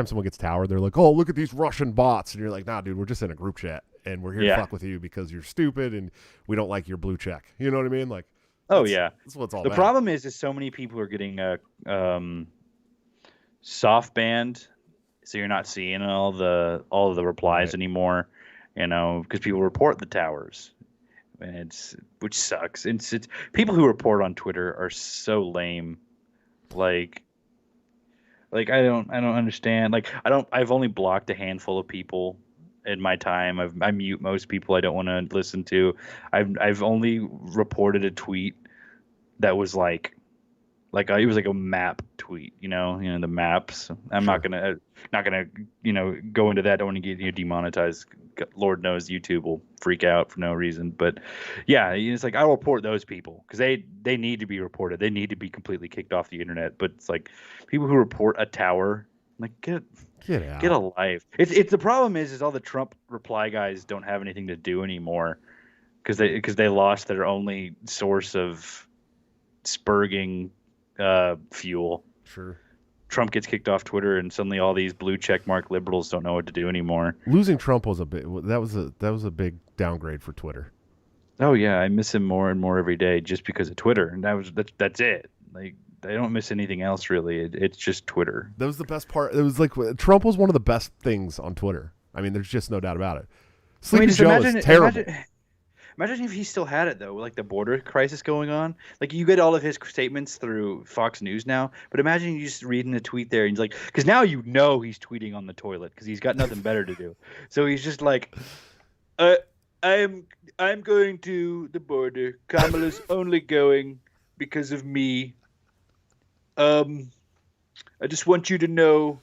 someone gets Tower, they're like, oh, look at these Russian bots, and you're like, nah, dude, we're just in a group chat and we're here to fuck with you because you're stupid and we don't like your blue check. You know what I mean? Like, oh yeah, that's what it's all the about. problem is so many people are getting soft banned, so you're not seeing all of the replies anymore, you know, because people report the towers, and which sucks. It's people who report on Twitter are so lame. Like I don't understand. Like I've only blocked a handful of people in my time. I mute most people I don't want to listen to. I've only reported a tweet that was like it was like a map tweet, you know the maps. I'm not gonna go into that. Don't want to get you demonetized. Lord knows YouTube will freak out for no reason. But yeah, it's like I'll report those people because they need to be reported. They need to be completely kicked off the internet. But it's like people who report a tower, like get out. Get a life. It's the problem is all the Trump reply guys don't have anything to do anymore because they lost their only source of spurging fuel. Sure. Trump gets kicked off Twitter, and suddenly all these blue check mark liberals don't know what to do anymore. Losing Trump was a big downgrade for Twitter. Oh yeah, I miss him more and more every day just because of Twitter, and that's it. Like I don't miss anything else really. It's just Twitter. That was the best part. It was like Trump was one of the best things on Twitter. I mean, there's just no doubt about it. Sleepy Joe is terrible. Imagine if he still had it though, like the border crisis going on. Like you get all of his statements through Fox News now, but imagine you just reading a tweet there and he's like, because now you know he's tweeting on the toilet because he's got nothing better to do. So he's just like, I'm going to the border. Kamala's only going because of me. I just want you to know,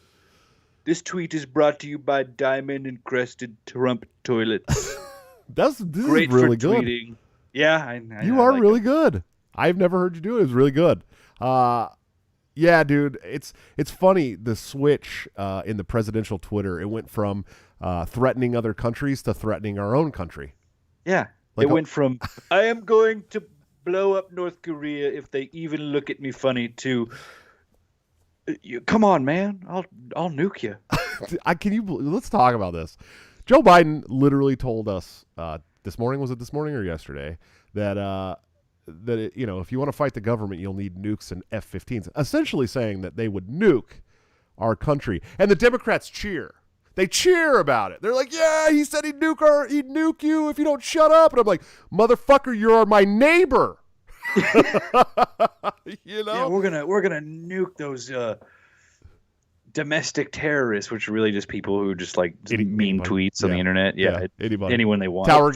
this tweet is brought to you by diamond encrusted Trump toilets. This is Great really for good. Tweeting. Yeah, you are like really good. I've never heard you do it. It was really good. Yeah, dude. It's funny the switch in the presidential Twitter. It went from threatening other countries to threatening our own country. Yeah, it went from I am going to blow up North Korea if they even look at me funny to come on, man. I'll nuke you. Let's talk about this. Joe Biden literally told us this morning, was it this morning or yesterday, that if you want to fight the government, you'll need nukes and F-15s, essentially saying that they would nuke our country. And the Democrats cheer. They cheer about it. They're like, yeah, he said he'd nuke you if you don't shut up. And I'm like, motherfucker, you're my neighbor. Yeah, we're gonna nuke those domestic terrorists, which are really just people who just like mean tweets on the internet. Yeah, anyone they want. Tower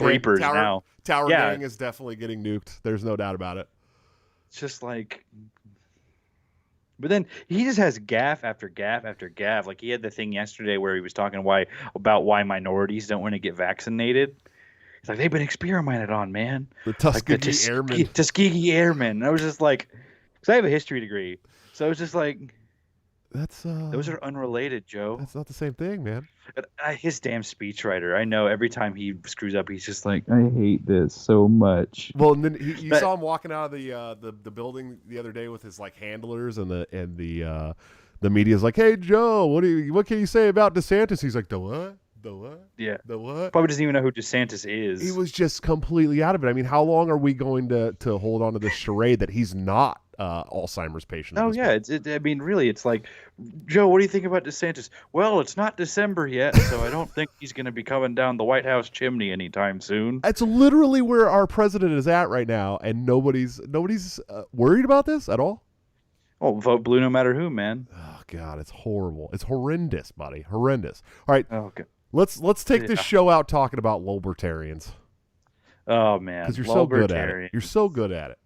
Gang is definitely getting nuked. There's no doubt about it. It's just like, but then he just has gaffe after gaffe after gaffe. Like he had the thing yesterday where he was talking about why minorities don't want to get vaccinated. It's like they've been experimented on, man. The Tuskegee Airmen. Tuskegee Airmen. And I was just like, because I have a history degree, so I was just like, those are unrelated, Joe. That's not the same thing, man. His damn speechwriter. I know every time he screws up, he's just like, I hate this so much. Well, and then you saw him walking out of the building the other day with his like handlers, and the media's like, hey Joe, what can you say about DeSantis? He's like, the what? The what? Yeah. The what? Probably doesn't even know who DeSantis is. He was just completely out of it. I mean, how long are we going to hold on to this charade that he's not Alzheimer's patient? Oh yeah, I mean, really, it's like, Joe, what do you think about DeSantis? Well, it's not December yet, so I don't think he's going to be coming down the White House chimney anytime soon. That's literally where our president is at right now, and nobody's worried about this at all. Oh, vote blue no matter who, man. Oh God, it's horrible. It's horrendous, buddy. Horrendous. All right. Oh, okay. Let's take this show out talking about lolbertarians. Oh man, because you're so good at it. You're so good at it.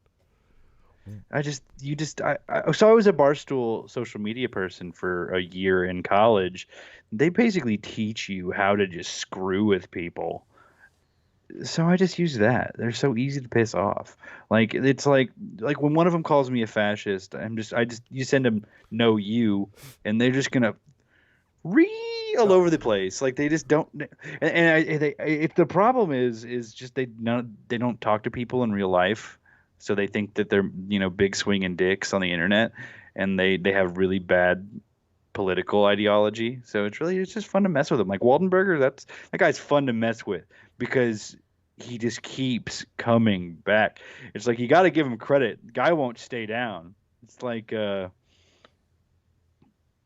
I was a Barstool social media person for a year in college. They basically teach you how to just screw with people. So I just use that. They're so easy to piss off. Like it's like when one of them calls me a fascist, you send them no you, and they're just gonna all over the place. Like they just don't. If the problem is just they don't talk to people in real life, so they think that they're big swinging dicks on the internet, and they have really bad political ideology. So it's just fun to mess with them. Like Waldenberger, that guy's fun to mess with because he just keeps coming back. It's like you got to give him credit. Guy won't stay down. It's like oh,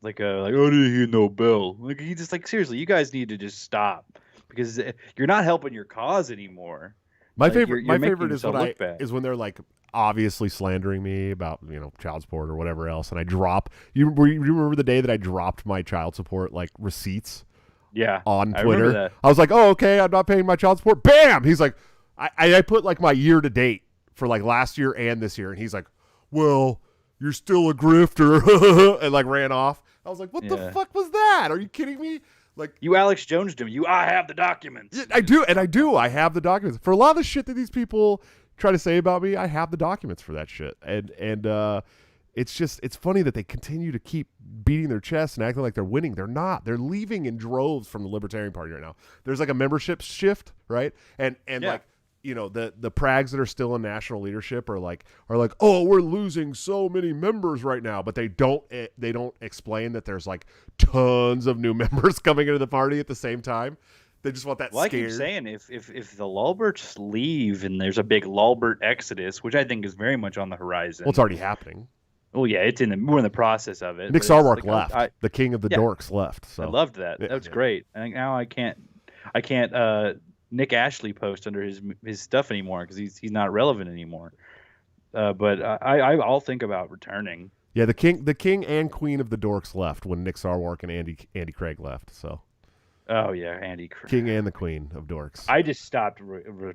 did he Nobel? Like he just like seriously, you guys need to just stop because you're not helping your cause anymore. My Like, favorite, you're my favorite making is when they're like obviously slandering me about child support or whatever else, and I drop. You remember the day that I dropped my child support like receipts? Yeah, On I remember Twitter, that. I was like, "Oh, okay, I'm not paying my child support." Bam! He's like, I put like my year to date for like last year and this year, and he's like, "Well, you're still a grifter," and like ran off. I was like, "What the fuck was that? Are you kidding me?" Like You Alex Jones to me. I have the documents. I do. I have the documents for a lot of the shit that these people try to say about me. I have the documents for that shit, and it's funny that they continue to keep beating their chests and acting like they're winning. They're not. They're leaving in droves from the Libertarian Party right now. There's like a membership shift, right? And like the prags that are still in national leadership are like, oh, we're losing so many members right now, but they don't explain that there's like tons of new members coming into the party at the same time. They just want that Well, scared. I keep saying if the Lulberts leave and there's a big Lulbert exodus, which I think is very much on the horizon. Well, it's already happening. Well, yeah, we're in the process of it. Nick but it's Sarwark like, left. The king of the dorks left. So I loved that. That was great. And now I can't Nick Ashley post under his stuff anymore because he's not relevant anymore. But I'll think about returning. Yeah, the king and queen of the dorks left when Nick Sarwark and Andy Craig left. So. Oh yeah, Andy Craig. King and the queen of dorks. I just stopped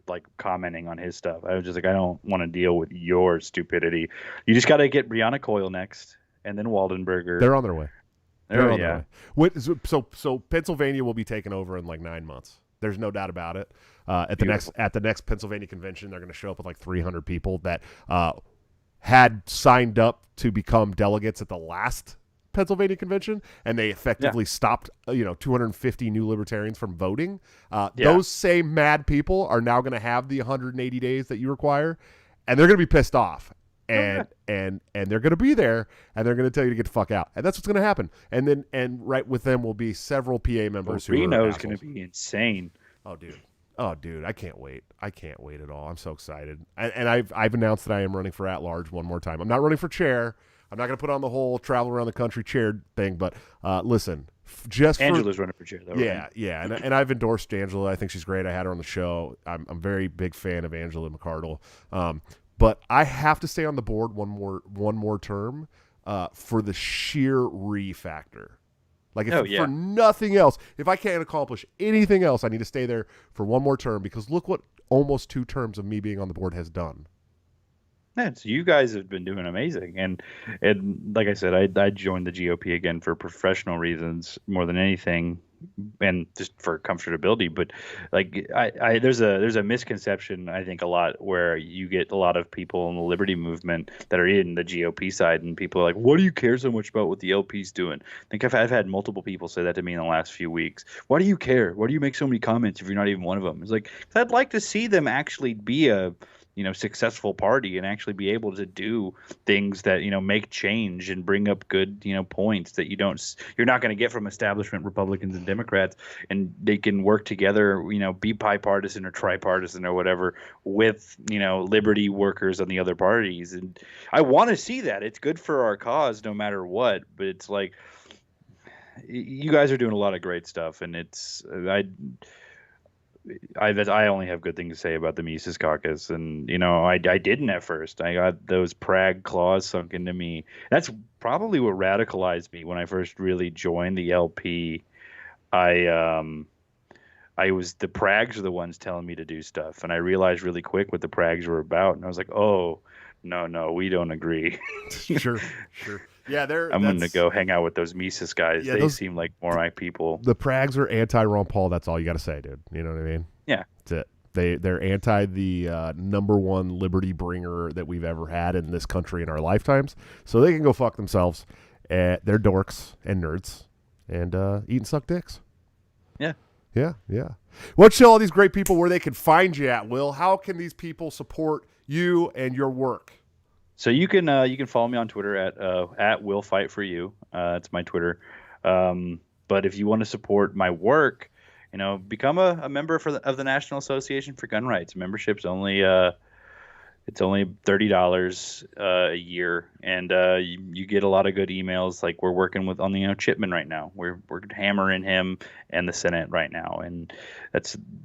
like commenting on his stuff. I was just like, I don't want to deal with your stupidity. You just got to get Brianna Coyle next, and then Waldenberger. They're on their way. They're on their way. So Pennsylvania will be taken over in like 9 months. There's no doubt about it. At the next Pennsylvania convention, they're going to show up with like 300 people that had signed up to become delegates at the last Pennsylvania convention, and they effectively stopped 250 new libertarians from voting. Those same mad people are now going to have the 180 days that you require, and they're going to be pissed off, and they're going to be there, and they're going to tell you to get the fuck out, and that's what's going to happen. And right with them will be several PA members who Reno's are going to be insane. Oh dude, I can't wait. I can't wait at all. I'm so excited, and I've announced that I am running for at-large one more time. I'm not running for chair. I'm not going to put on the whole travel around the country chair thing, but listen, Angela's running for chair, though. Yeah, right? yeah, and I've endorsed Angela. I think she's great. I had her on the show. I'm a very big fan of Angela McArdle. But I have to stay on the board one more term for the sheer factor. Like for nothing else, if I can't accomplish anything else, I need to stay there for one more term because look what almost 2 terms of me being on the board has done. Yeah, so you guys have been doing amazing, and like I said, I joined the GOP again for professional reasons more than anything, and just for comfortability. But like there's a misconception I think a lot where you get a lot of people in the liberty movement that are in the GOP side, and people are like, "What do you care so much about what the LP's doing?" I think I've had multiple people say that to me in the last few weeks. Why do you care? Why do you make so many comments if you're not even one of them? It's like I'd like to see them actually be a successful party and actually be able to do things that, make change and bring up good, points that you're not going to get from establishment Republicans and Democrats, and they can work together, be bipartisan or tripartisan or whatever with, liberty workers on the other parties. And I want to see that. It's good for our cause no matter what, but it's like, you guys are doing a lot of great stuff, and I only have good things to say about the Mises Caucus, and I didn't at first. I got those Prague claws sunk into me. That's probably what radicalized me when I first really joined the LP. The Prags are the ones telling me to do stuff, and I realized really quick what the Prags were about, and I was like, oh no, we don't agree. Sure. Yeah, I'm going to go hang out with those Mises guys. They seem like more my people. The Prags are anti-Ron Paul. That's all you got to say, dude. You know what I mean? Yeah. That's it. They're anti the number one liberty bringer that we've ever had in this country in our lifetimes. So they can go fuck themselves. They're dorks and nerds and eat and suck dicks. Yeah. Yeah, yeah. Let's show all these great people where they can find you at, Will. How can these people support you and your work? So you can follow me on Twitter at Will Fight for You. It's my Twitter. But if you want to support my work, become a member of the National Association for Gun Rights. Membership's only it's only $30 a year, and you get a lot of good emails. Like we're working with on Chipman right now. We're hammering him and the Senate right now, and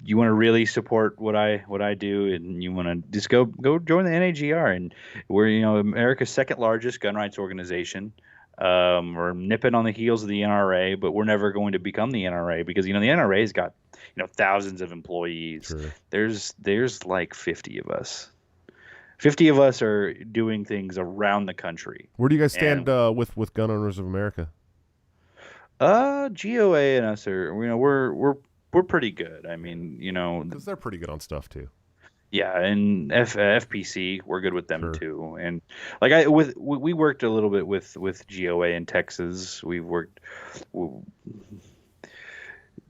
you want to really support what I do, and you want to just go join the NAGR, and we're America's second largest gun rights organization. We're nipping on the heels of the NRA, but we're never going to become the NRA because the NRA's got thousands of employees. Sure. There's like 50 of us. 50 of us are doing things around the country. Where do you guys stand with Gun Owners of America? GOA and us are we're pretty good. I mean, because they're pretty good on stuff too. Yeah, and FPC, we're good with them too. And like we worked a little bit with GOA in Texas. We've worked.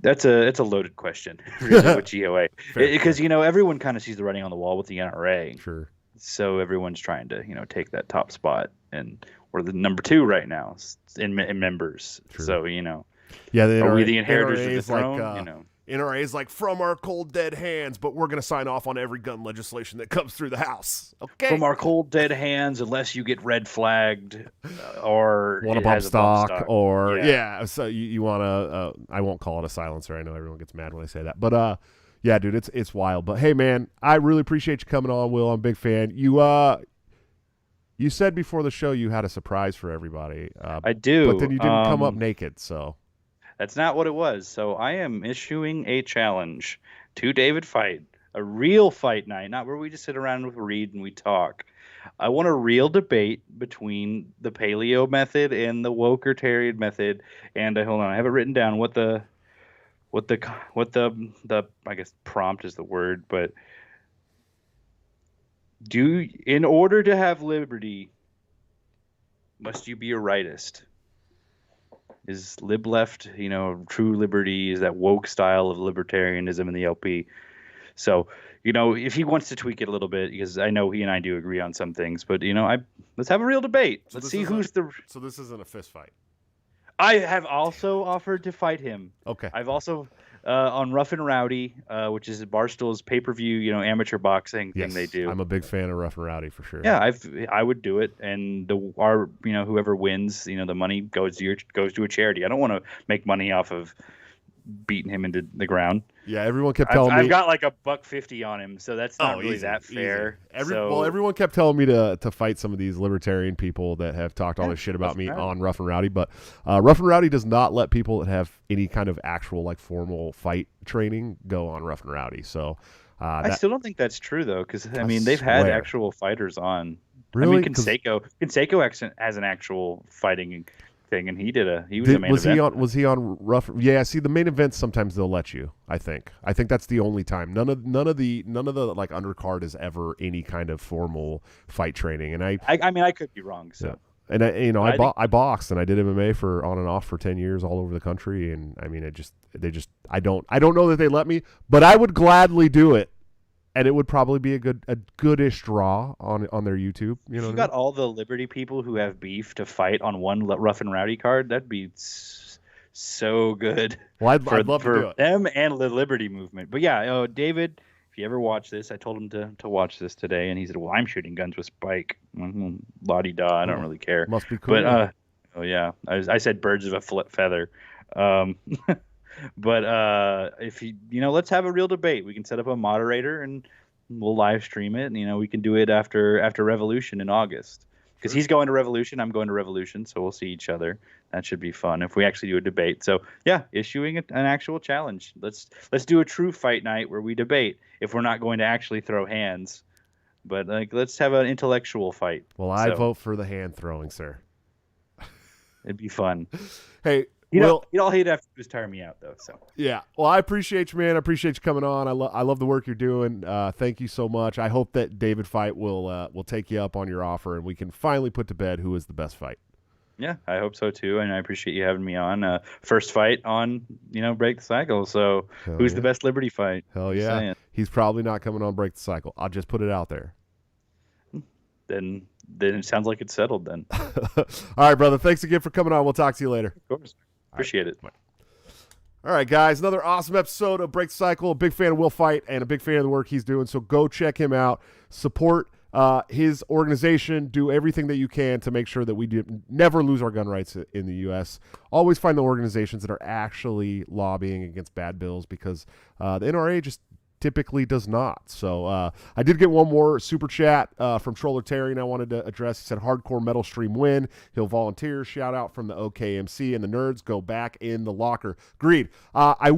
It's a loaded question, really, with GOA, because everyone kind of sees the writing on the wall with the NRA. Sure. So everyone's trying to take that top spot, and we're the number 2 right now in members. True. So yeah, are we the inheritors of the throne? Like, NRA is like from our cold dead hands, but we're going to sign off on every gun legislation that comes through the House. Okay. From our cold dead hands, unless you get red flagged or want a bump stock, or So you want to? I won't call it a silencer. I know everyone gets mad when I say that, but yeah, dude, it's wild. But hey, man, I really appreciate you coming on, Will. I'm a big fan. You said before the show you had a surprise for everybody. I do, but then you didn't come up naked, so. That's not what it was. So I am issuing a challenge to David Fite, a real fight night, not where we just sit around and read and we talk. I want a real debate between the paleo method and the wokertarian method. And hold on, I have it written down what the I guess prompt is the word, but in order to have liberty, must you be a rightist? Is lib left, true liberty? Is that woke style of libertarianism in the LP? So, if he wants to tweak it a little bit, because I know he and I do agree on some things, but let's have a real debate. Let's see who's the. So this isn't a fist fight. I have also offered to fight him. Okay. I've also on Rough and Rowdy, which is Barstool's pay-per-view, amateur boxing thing they do. I'm a big fan of Rough and Rowdy for sure. Yeah, I would do it, and whoever wins, the money goes to a charity. I don't want to make money off of beating him into the ground. Yeah, everyone kept telling me I've got like $150 on him, so that's not really that fair. Well, everyone kept telling me to fight some of these libertarian people that have talked all this shit about me on Rough and Rowdy, but Rough and Rowdy does not let people that have any kind of actual like formal fight training go on Rough and Rowdy. So I still don't think that's true though, because they've had actual fighters on. Really? Canseco has an actual fighting thing, and he was a main event. Was he on Rough? Yeah, see, the main events sometimes they'll let you. I think that's the only time. None of the like undercard is ever any kind of formal fight training. And I could be wrong. So. Yeah. And I boxed and I did MMA for on and off for 10 years all over the country. And I mean, I don't know that they let me, but I would gladly do it. And it would probably be a goodish draw on their YouTube. You got all the Liberty people who have beef to fight on one Rough and Rowdy card. That'd be so good. Well, I'd love to do it. Them and the Liberty movement. But yeah, David, if you ever watch this, I told him to watch this today, and he said, "Well, I'm shooting guns with Spike." La-di-da, I don't really care. Must be cool. But I said birds of a feather. But if let's have a real debate. We can set up a moderator and we'll live stream it. And, we can do it after Revolution in August, because he's going to Revolution. I'm going to Revolution. So we'll see each other. That should be fun if we actually do a debate. So yeah, issuing an actual challenge. Let's do a true fight night where we debate if we're not going to actually throw hands, but let's have an intellectual fight. Well, I vote for the hand throwing, sir. It'd be fun. Hey, He'd all he'd have to do is tire me out, though. So yeah. Well, I appreciate you, man. I appreciate you coming on. I love the work you're doing. Thank you so much. I hope that David Fite will take you up on your offer, and we can finally put to bed who is the best fight. yeah, I hope so too, and I appreciate you having me on. First fight on Break the Cycle. So who's the best Liberty fight? Hell yeah. He's probably not coming on Break the Cycle. I'll just put it out there. Then it sounds like it's settled then. All right, brother. Thanks again for coming on. We'll talk to you later. Of course. Appreciate it. All right, guys. Another awesome episode of Break the Cycle. A big fan of Will Fite and a big fan of the work he's doing. So go check him out. Support his organization. Do everything that you can to make sure that we never lose our gun rights in the U.S. Always find the organizations that are actually lobbying against bad bills, because the NRA just typically does not. So I did get one more super chat from Trollertarian I wanted to address. He said, hardcore metal stream win. He'll volunteer. Shout out from the OKMC, and the nerds go back in the locker. Agreed. I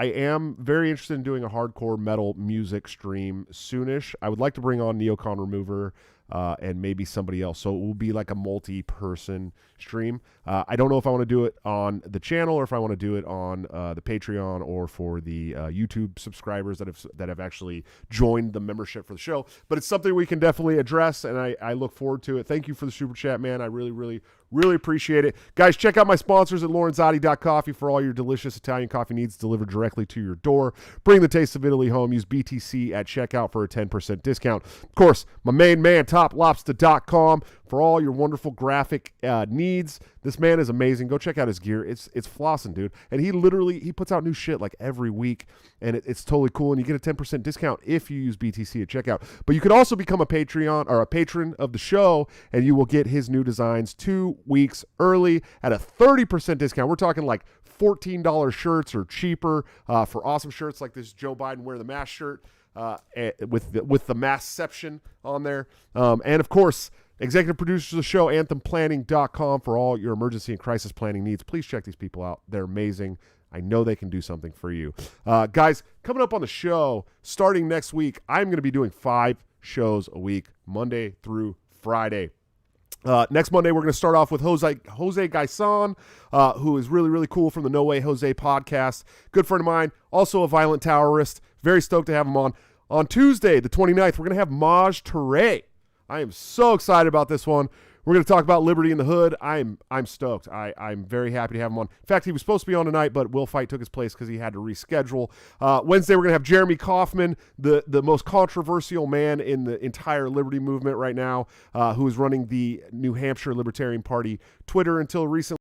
am very interested in doing a hardcore metal music stream soonish. I would like to bring on Neocon Remover and maybe somebody else. So it will be like a multi-person stream. I don't know if I want to do it on the channel or if I want to do it on the Patreon or for the YouTube subscribers that have actually joined the membership for the show. But it's something we can definitely address, and I look forward to it. Thank you for the super chat, man. I really, really, really appreciate it. Guys, check out my sponsors at lorenzotti.coffee for all your delicious Italian coffee needs delivered directly to your door. Bring the taste of Italy home. Use BTC at checkout for a 10% discount. Of course, my main man, toplobster.com, for all your wonderful graphic needs. This man is amazing. Go check out his gear. It's flossing, dude. And he puts out new shit like every week, and it's totally cool. And you get a 10% discount if you use BTC at checkout. But you could also become a Patreon or a patron of the show, and you will get his new designs 2 weeks early at a 30% discount. We're talking like $14 shirts or cheaper for awesome shirts like this Joe Biden wear the mask shirt with the maskception on there. And of course, executive producers of the show, anthemplanning.com, for all your emergency and crisis planning needs. Please check these people out. They're amazing. I know they can do something for you. Guys, coming up on the show, starting next week, I'm going to be doing 5 shows a week, Monday through Friday. Next Monday, we're going to start off with Jose Gaison, who is really, really cool, from the No Way Jose podcast. Good friend of mine, also a violent towerist. Very stoked to have him on. On Tuesday, the 29th, we're going to have Maj Toure. I am so excited about this one. We're going to talk about liberty in the hood. I'm stoked. I'm very happy to have him on. In fact, he was supposed to be on tonight, but Will Fite took his place because he had to reschedule. Wednesday, we're going to have Jeremy Kaufman, the most controversial man in the entire liberty movement right now, who is running the New Hampshire Libertarian Party Twitter until recently.